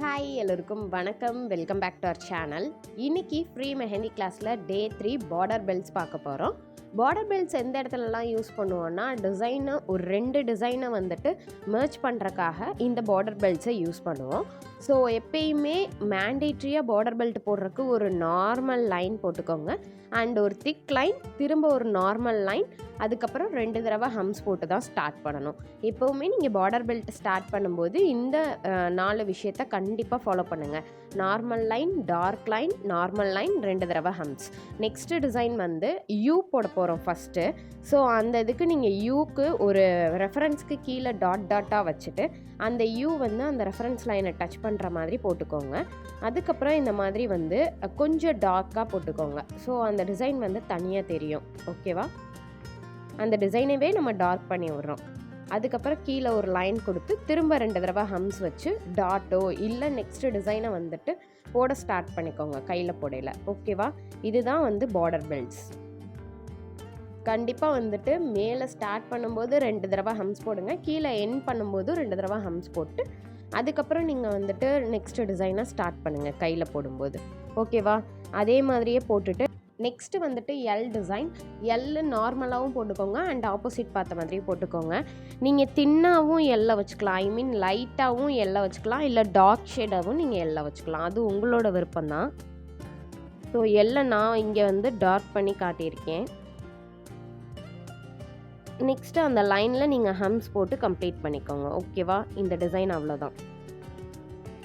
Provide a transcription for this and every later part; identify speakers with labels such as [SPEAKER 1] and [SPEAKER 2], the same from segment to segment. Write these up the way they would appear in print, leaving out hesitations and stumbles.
[SPEAKER 1] Hi எல்லோருக்கும் வணக்கம். Welcome back to our channel. இன்னைக்கு ஃப்ரீ மெஹந்தி கிளாஸில் டே 3 பார்டர் பெல்ட்ஸ் பார்க்க போகிறோம். பார்டர் பெல்ட்ஸ் எந்த இடத்துலலாம் யூஸ் பண்ணுவோன்னா, டிசைனை ஒரு 2 டிசைனை வந்துட்டு மெர்ஜ் பண்ணுறக்காக இந்த பார்டர் பெல்ட்ஸை யூஸ் பண்ணுவோம். ஸோ எப்பயுமே மேண்டேட்ரியாக பார்டர் பெல்ட் போடுறதுக்கு ஒரு நார்மல் லைன் போட்டுக்கோங்க. அண்ட் ஒரு திக் லைன், திரும்ப ஒரு நார்மல் லைன், அதுக்கப்புறம் 2 தடவை ஹம்ஸ் போட்டு தான் ஸ்டார்ட் பண்ணணும். எப்போவுமே நீங்கள் பார்டர் பெல்ட் ஸ்டார்ட் பண்ணும்போது இந்த 4 விஷயத்தை கண்டிப்பாக ஃபாலோ பண்ணுங்கள். Normal line, dark line, normal line, 2 தடவை ஹம்ஸ். நெக்ஸ்ட்டு டிசைன் வந்து யூ போட போகிறோம் ஃபஸ்ட்டு. ஸோ அந்த இதுக்கு நீங்கள் யூக்கு ஒரு ரெஃபரன்ஸ்க்கு கீழே டாட்டாக வச்சுட்டு அந்த யூ வந்து அந்த ரெஃபரன்ஸ் லைனை டச் பண்ணுற மாதிரி போட்டுக்கோங்க. அதுக்கப்புறம் இந்த மாதிரி வந்து கொஞ்சம் டார்க்காக போட்டுக்கோங்க. ஸோ அந்த டிசைன் வந்து தனியாக தெரியும். ஓகேவா? அந்த டிசைனவே நம்ம டார்க் பண்ணி விடுறோம். அதுக்கப்புறம் கீழே ஒரு லைன் கொடுத்து திரும்ப 2 தடவை ஹம்ஸ் வச்சு டாட்டோ இல்லை நெக்ஸ்ட் டிசைனை வந்துட்டு போட ஸ்டார்ட் பண்ணிக்கோங்க கையில் போடையில். ஓகேவா? இதுதான் வந்து பார்டர் பெல்ட்ஸ். கண்டிப்பாக வந்துட்டு மேலே ஸ்டார்ட் பண்ணும்போது 2 தடவை ஹம்ஸ் போடுங்க, கீழே எண்ட் பண்ணும்போது 2 தடவை ஹம்ஸ் போட்டு அதுக்கப்புறம் நீங்கள் வந்துட்டு நெக்ஸ்ட் டிசைனை ஸ்டார்ட் பண்ணுங்கள் கையில் போடும்போது. ஓகேவா? அதே மாதிரியே போட்டுட்டு நெக்ஸ்ட்டு வந்துட்டு எல் டிசைன். எல் நார்மலாகவும் போட்டுக்கோங்க அண்ட் ஆப்போசிட் பார்த்த மாதிரியும் போட்டுக்கோங்க. நீங்கள் தின்னாகவும் எல்லை வச்சுக்கலாம், ஐ மீன் லைட்டாகவும் எல்லை வச்சுக்கலாம், இல்லை டார்க் ஷேடாகவும் நீங்கள் எல்லை வச்சுக்கலாம். அது உங்களோட விருப்பம்தான். ஸோ எல்லை நான் இங்கே வந்து டார்க் பண்ணி காட்டியிருக்கேன். நெக்ஸ்ட்டு அந்த லைனில் நீங்கள் ஹம்ஸ் போட்டு கம்ப்ளீட் பண்ணிக்கோங்க. ஓகேவா? இந்த டிசைன் அவ்வளோதான்.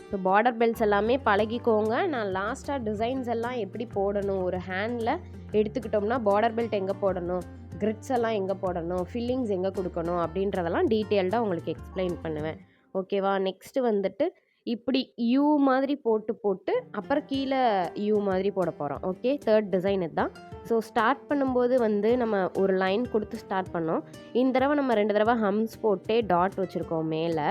[SPEAKER 1] ஸோ பார்டர் பெல்ட்ஸ் எல்லாமே பழகிக்கோங்க. நான் லாஸ்ட்டாக டிசைன்ஸ் எல்லாம் எப்படி போடணும், ஒரு ஹேண்டில் எடுத்துக்கிட்டோம்னா பார்டர் பெல்ட் எங்கே போடணும், கிரிட்ஸ் எல்லாம் எங்கே போடணும், ஃபில்லிங்ஸ் எங்கே கொடுக்கணும் அப்படின்றதெல்லாம் டீட்டெயில்டாக உங்களுக்கு எக்ஸ்பிளைன் பண்ணுவேன். ஓகேவா? நெக்ஸ்ட்டு வந்துட்டு இப்படி யூ மாதிரி போட்டு அப்புறம் கீழே யூ மாதிரி போட போகிறோம். ஓகே, தேர்ட் டிசைன் இதுதான். ஸோ ஸ்டார்ட் பண்ணும்போது வந்து நம்ம ஒரு லைன் கொடுத்து ஸ்டார்ட் பண்ணோம். இந்த தடவை நம்ம 2 தடவை ஹம்ஸ் போட்டே டாட் வச்சுருக்கோம் மேலே.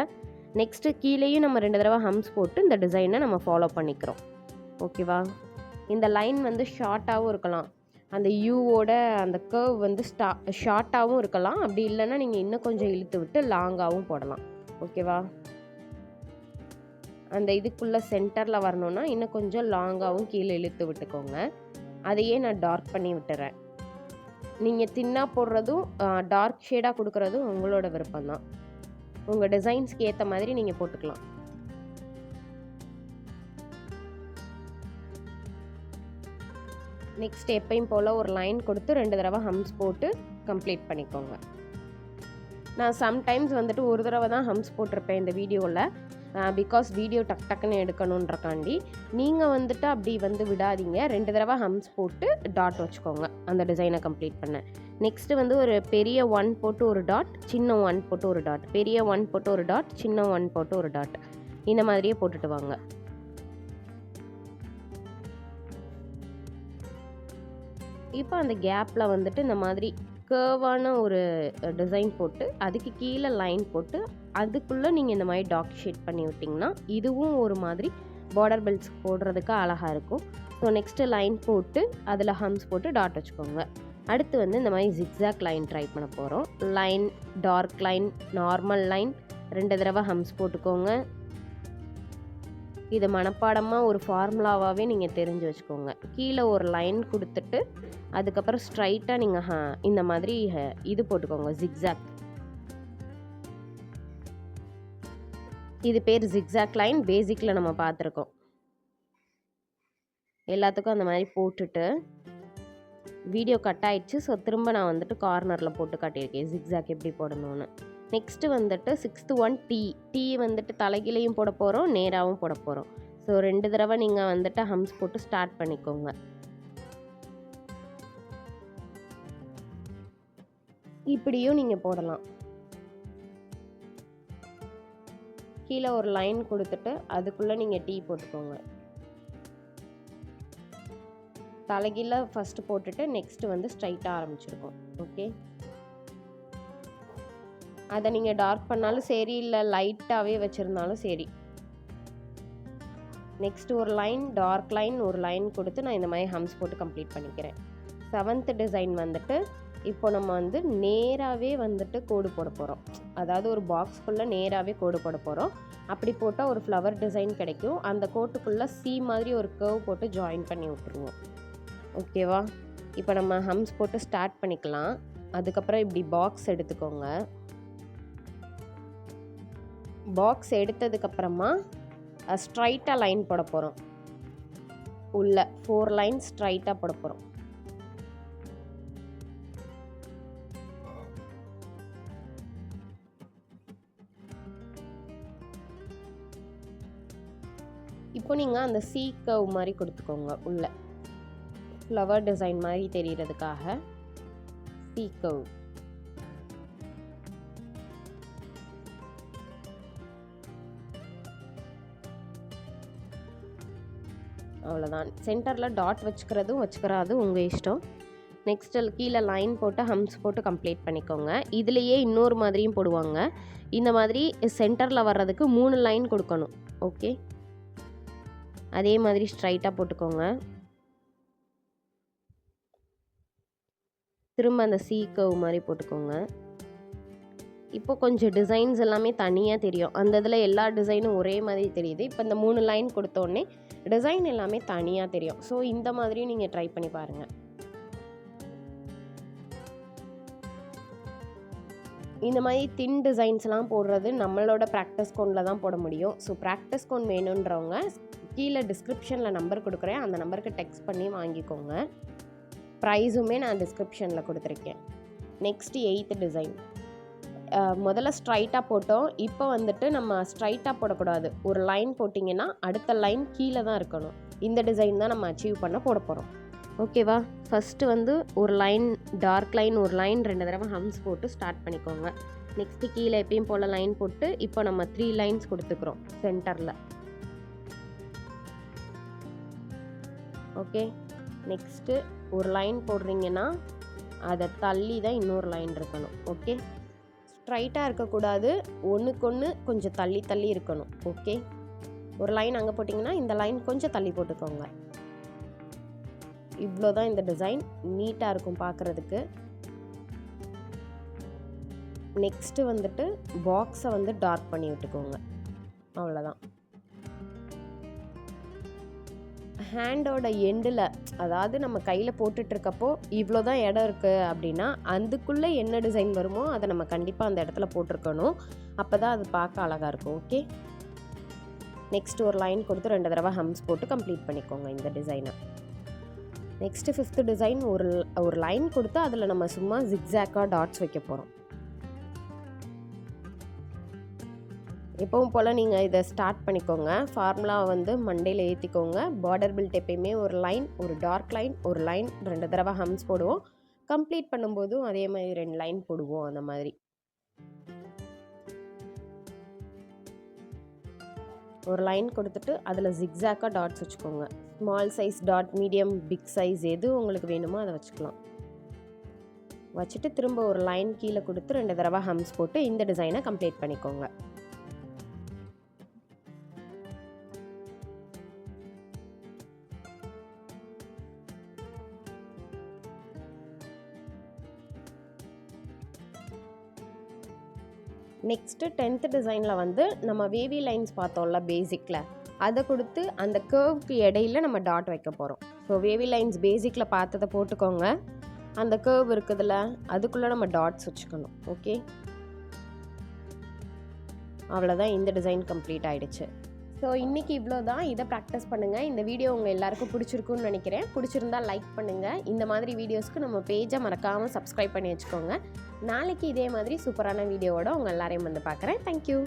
[SPEAKER 1] நெக்ஸ்ட்டு கீழேயும் நம்ம 2 தடவை ஹம்ஸ் போட்டு இந்த டிசைனை நம்ம ஃபாலோ பண்ணிக்கிறோம். ஓகேவா? இந்த லைன் வந்து ஷார்ட்டாகவும் இருக்கலாம், அந்த யூவோட அந்த கர்வ் வந்து ஷார்ட்டாகவும் இருக்கலாம். அப்படி இல்லைன்னா நீங்கள் இன்னும் கொஞ்சம் இழுத்து விட்டு லாங்காகவும் போடலாம். ஓகேவா? அந்த இதுக்குள்ளே சென்டரில் வரணுன்னா இன்னும் கொஞ்சம் லாங்காகவும் கீழே இழுத்து விட்டுக்கோங்க. அதையே நான் டார்க் பண்ணி விட்டுறேன். நீங்கள் தின்னாக போடுறதும் டார்க் ஷேடாக கொடுக்குறதும் உங்களோட விருப்பம்தான். உங்கள் டிசைன்ஸ்க்கு ஏற்ற மாதிரி நீங்கள் போட்டுக்கலாம். நெக்ஸ்ட் எப்பயும் போல் ஒரு லைன் கொடுத்து 2 தடவை ஹம்ஸ் போட்டு கம்ப்ளீட் பண்ணிக்கோங்க. நான் சம்டைம்ஸ் வந்துட்டு ஒரு தடவை தான் ஹம்ஸ் போட்டிருப்பேன் இந்த வீடியோவில், பிகாஸ் வீடியோ டக்குன்னு எடுக்கணுன்றக்காண்டி. நீங்கள் வந்துட்டு அப்படி வந்து விடாதீங்க, 2 தடவை ஹம்ஸ் போட்டு டாட் வச்சுக்கோங்க அந்த டிசைனை கம்ப்ளீட் பண்ண. நெக்ஸ்ட்டு வந்து ஒரு பெரிய 1 போட்டு ஒரு டாட், சின்ன 1 போட்டு ஒரு டாட், பெரிய 1 போட்டு ஒரு டாட், சின்ன 1 போட்டு ஒரு டாட், இந்த மாதிரியே போட்டுட்டு வாங்க. இப்போ அந்த கேப்பில் வந்துட்டு இந்த மாதிரி கர்வான ஒரு டிசைன் போட்டு அதுக்கு கீழே லைன் போட்டு அதுக்குள்ளே நீங்கள் இந்த மாதிரி டார்க் ஷேட் பண்ணி விட்டிங்கன்னா இதுவும் ஒரு மாதிரி பார்டர் பெல்ட்ஸ் போடுறதுக்கு அழகாக இருக்கும். ஸோ நெக்ஸ்ட்டு லைன் போட்டு அதில் ஹம்ஸ் போட்டு டாட் வச்சுக்கோங்க. அடுத்து வந்து இந்த மாதிரி ஜிக்ஸாக் லைன் ட்ரை பண்ண போகிறோம். Line, dark line, normal line, 2 தடவை ஹம்ஸ் போட்டுக்கோங்க. இது மனப்பாடமாக ஒரு ஃபார்முலாவாகவே நீங்கள் தெரிஞ்சு வச்சுக்கோங்க. கீழே ஒரு லைன் கொடுத்துட்டு அதுக்கப்புறம் ஸ்ட்ரைட்டாக நீங்கள் இந்த மாதிரி இது போட்டுக்கோங்க, ஜிக்ஸாக். இது பேர் ஜிக்ஸாக் லைன். பேசிக்கில் நம்ம பார்த்துருக்கோம். எல்லாத்துக்கும் அந்த மாதிரி போட்டுட்டு வீடியோ கட் ஆயிடுச்சு. ஸோ திரும்ப நான் வந்துட்டு கார்னரில் போட்டு காட்டியிருக்கேன் ஜிக்ஸாக் எப்படி போடணும்னு. நெக்ஸ்ட்டு வந்துட்டு 6th ஒன் டீ வந்துட்டு தலைகீழையும் போட போகிறோம், நேராகவும் போட போகிறோம். ஸோ 2 தடவை நீங்கள் வந்துட்டு ஹம்ஸ் போட்டு ஸ்டார்ட் பண்ணிக்கோங்க. இப்படியும் நீங்கள் போடலாம். கீழே ஒரு லைன் கொடுத்துட்டு அதுக்குள்ளே நீங்கள் டீ போட்டுக்கோங்க. தலைகீழ ஃபஸ்ட்டு போட்டுட்டு நெக்ஸ்ட்டு வந்து ஸ்ட்ரைட்டாக ஆரம்பிச்சிருக்கோம். ஓகே, அதை நீங்கள் டார்க் பண்ணாலும் சரி, இல்லை லைட்டாகவே வச்சுருந்தாலும் சரி. நெக்ஸ்ட்டு ஒரு லைன், டார்க் லைன், ஒரு லைன் கொடுத்து நான் இந்த மாதிரி ஹம்ஸ் போட்டு கம்ப்ளீட் பண்ணிக்கிறேன். 7th டிசைன் வந்துட்டு இப்போ நம்ம வந்து நேராகவே வந்துட்டு கோடு போட போகிறோம். அதாவது ஒரு பாக்ஸ்க்குள்ளே நேராகவே கோடு போட போகிறோம். அப்படி போட்டால் ஒரு ஃப்ளவர் டிசைன் கிடைக்கும். அந்த கோட்டுக்குள்ளே சி மாதிரி ஒரு கர்வ் போட்டு ஜாயின் பண்ணி விட்டுருவோம். ஓகேவா? இப்போ நம்ம ஹம்ஸ் போட்டு ஸ்டார்ட் பண்ணிக்கலாம். அதுக்கப்புறம் இப்படி பாக்ஸ் எடுத்துக்கோங்க. பாக்ஸ் எடுத்ததுக்கப்புறமா ஸ்ட்ரைட்டாக லைன் போட போகிறோம். உள்ள 4 லைன் ஸ்ட்ரைட்டாக போட போகிறோம். இப்போ நீங்கள் அந்த சி கர்வ் மாதிரி கொடுத்துக்கோங்க. உள்ள ஃப்ளவர் டிசைன் மாதிரி தெரியறதுக்காக சி கர்வ். அவ்வளோதான். சென்டரில் டாட் வச்சுக்கிறதும் வச்சுக்கிறாதும் உங்கள் இஷ்டம். நெக்ஸ்ட் கீழே லைன் போட்டு ஹம்ஸ் போட்டு கம்ப்ளீட் பண்ணிக்கோங்க. இதுலேயே இன்னொரு மாதிரியும் போடுவாங்க. இந்த மாதிரி சென்டரில் வர்றதுக்கு 3 லைன் கொடுக்கணும். ஓகே, அதே மாதிரி ஸ்ட்ரைட்டாக போட்டுக்கோங்க. திரும்ப அந்த சி கர்வ் மாதிரி போட்டுக்கோங்க. இப்போ கொஞ்சம் டிசைன்ஸ் எல்லாமே தனியாக தெரியும். அந்த இதில் எல்லா டிசைனும் ஒரே மாதிரி தெரியுது. இப்போ இந்த 3 லைன் கொடுத்தோடனே டிசைன் எல்லாமே தனியாக தெரியும். ஸோ இந்த மாதிரி நீங்கள் ட்ரை பண்ணி பாருங்கள். இந்த மாதிரி தின் டிசைன்ஸ்லாம் போடுறது நம்மளோட ப்ராக்டிஸ் கோனில் தான் போட முடியும். ஸோ ப்ராக்டிஸ் கோன் வேணுன்றவங்க கீழே டிஸ்கிரிப்ஷனில் நம்பர் கொடுக்குறேன். அந்த நம்பருக்கு டெக்ஸ்ட் பண்ணி வாங்கிக்கோங்க. ப்ரைஸுமே நான் டிஸ்கிரிப்ஷனில் கொடுத்துருக்கேன். Next 8th design. முதல்ல ஸ்ட்ரைட்டாக போட்டோம். இப்போ வந்துட்டு நம்ம ஸ்ட்ரைட்டாக போடக்கூடாது. ஒரு லைன் போட்டிங்கன்னா அடுத்த லைன் கீழே தான் இருக்கணும். இந்த டிசைன் தான் நம்ம அச்சீவ் பண்ண போட போகிறோம். ஓகேவா? ஃபஸ்ட்டு வந்து ஒரு லைன் டார்க் லைன், ஒரு லைன் 2 தடவை ஹம்ஸ் போட்டு ஸ்டார்ட் பண்ணிக்கோங்க. நெக்ஸ்ட்டு கீழே எப்பயும் போல் லைன் போட்டு இப்போ நம்ம 3 லைன்ஸ் கொடுத்துக்கிறோம் சென்டரில். ஓகே, நெக்ஸ்ட்டு ஒரு லைன் போடுறீங்கன்னா அதை தள்ளி தான் இன்னொரு லைன் இருக்கணும். ஓகே, ஸ்ட்ரைட்டாக இருக்கக்கூடாது, ஒன்றுக்கொன்று கொஞ்சம் தள்ளி தள்ளி இருக்கணும். ஓகே, ஒரு லைன் அங்கே போட்டிங்கன்னா இந்த லைன் கொஞ்சம் தள்ளி போட்டுக்கோங்க. இவ்வளோ தான் இந்த டிசைன். நீட்டாக இருக்கும் பார்க்குறதுக்கு. நெக்ஸ்ட்டு வந்துட்டு பாக்ஸை வந்து டார்க் பண்ணி விட்டுக்கோங்க. அவ்வளோதான். ஹேண்டோட எண்டில், அதாவது நம்ம கையில் போட்டுட்ருக்கப்போ இவ்வளோ தான் இடம் இருக்குது அப்படின்னா அதுக்குள்ளே என்ன டிசைன் வருமோ அதை நம்ம கண்டிப்பாக அந்த இடத்துல போட்டிருக்கணும். அப்போ தான் அது பார்க்க அழகாக இருக்கும். ஓகே, நெக்ஸ்ட் ஒரு லைன் கொடுத்து 2 தடவை ஹம்ஸ் போட்டு கம்ப்ளீட் பண்ணிக்கோங்க இந்த டிசைனை. Next 5th design. ஒரு லைன் கொடுத்து அதில் நம்ம சும்மா ஜிக்ஸாக்காக டாட்ஸ் வைக்க போகிறோம். எப்பவும் போல் நீங்கள் இதை ஸ்டார்ட் பண்ணிக்கோங்க. ஃபார்முலா வந்து மண்டையில் ஏற்றிக்கோங்க. பார்டர் பெல்ட் எப்பயுமே ஒரு லைன், ஒரு டார்க் லைன், ஒரு லைன் 2 தடவை ஹம்ஸ் போடுவோம். கம்ப்ளீட் பண்ணும்போதும் அதே மாதிரி 2 லைன் போடுவோம். அந்த மாதிரி ஒரு லைன் கொடுத்துட்டு அதில் ஜிக்ஸாக்காக டாட்ஸ் வச்சுக்கோங்க. Small size dot, medium, big size எது உங்களுக்கு வேணுமோ அதை வச்சுக்கலாம். வச்சுட்டு திரும்ப ஒரு லைன் கீழே கொடுத்து 2 தடவை ஹம்ஸ் போட்டு இந்த டிசைனை கம்ப்ளீட் பண்ணிக்கோங்க. நெக்ஸ்ட்டு 10th டிசைனில் வந்து நம்ம வேவி லைன்ஸ் பார்த்தோம்ல பேசிக்கில், அதை கொடுத்து அந்த கர்வுக்கு இடையில நம்ம டாட் வைக்க போகிறோம். ஸோ வேவி லைன்ஸ் பேசிக்கில் பார்த்ததை போட்டுக்கோங்க. அந்த கர்வ் இருக்குதுல்ல அதுக்குள்ளே நம்ம டாட்ஸ் வச்சுக்கணும். ஓகே, அவ்வளோதான். இந்த டிசைன் கம்ப்ளீட் ஆகிடுச்சு. ஸோ இன்றைக்கி இவ்வளோ தான். இதை ப்ராக்டிஸ் பண்ணுங்கள். இந்த வீடியோ உங்கள் எல்லாருக்கும் பிடிச்சிருக்குன்னு நினைக்கிறேன். பிடிச்சிருந்தா லைக் பண்ணுங்கள். இந்த மாதிரி வீடியோஸ்க்கு நம்ம பேஜை மறக்காமல் சப்ஸ்கிரைப் பண்ணி வச்சுக்கோங்க. நாளைக்கு இதே மாதிரி சூப்பரான வீடியோவோட உங்கள் எல்லாரையும் வந்து பார்க்குறேன். தேங்க்யூ.